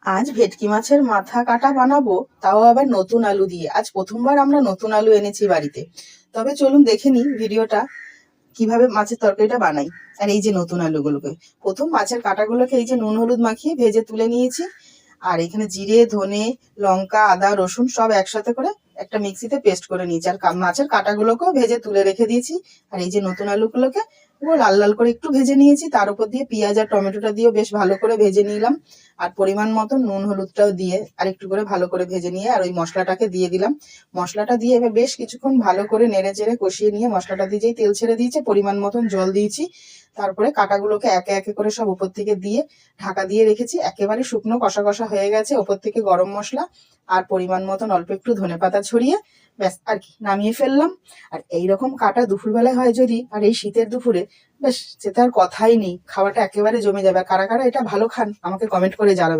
আজ ভেটকি মাছের মাথা কাটা বানাবো, তাও আবার নতুন আলু দিয়ে। আজ প্রথমবার আমরা নতুন আলু এনেছি বাড়িতে। তবে চলুন দেখে নিই ভিডিওটা, কিভাবে মাছের তরকারিটা বানাই। আর এই যে নতুন আলুগুলোকে প্রথম মাছের কাটাগুলোকে এই যে নুন হলুদ মাখিয়ে ভেজে তুলে নিয়েছি। আর এখানে জিরে, ধনে, লঙ্কা, আদা, রসুন সব একসাথে করে একটা মিক্সিতে পেস্ট করে নিয়েছি। আর মাছের কাটাগুলোকেও ভেজে তুলে রেখে দিয়েছি। আর এই যে নতুন আলুগুলোকে পুরো লাল লাল করে একটু ভেজে নিয়েছি, তার উপর দিয়ে পেঁয়াজ আর টমেটোটা দিয়েও বেশ ভালো করে ভেজে নিলাম। আর পরিমাণ মতো নুন হলুদটাও দিয়ে আর একটু করে ভালো করে ভেজে নিয়ে আর ওই মশলাটাকে দিয়ে দিলাম। মশলাটা দিয়ে এবার বেশ কিছুক্ষণ ভালো করে নেড়ে চেড়ে কষিয়ে নিয়ে মশলাটা দিয়ে যেই তেল ছেড়ে দিয়েছে, পরিমাণ মতন জল দিয়েছি। তারপরে কাটাগুলোকে একে একে করে সব উপর থেকে দিয়ে ঢাকা দিয়ে রেখেছি। একেবারে শুকনো কষা কষা হয়ে গেছে। ওপর থেকে গরম মশলা আর পরিমাণ মতন অল্প একটু ধনেপাতা ছড়িয়ে ব্যাস আর কি নামিয়ে ফেললাম। আর এইরকম কাটা দুপুরবেলায় হয় যদি, আর এই শীতের দুপুরে, বেশ সে তার কথাই নেই, খাওয়াটা একেবারে জমে যাবে। কারা কারা এটা ভালো খান আমাকে কমেন্ট করে জানাবেন।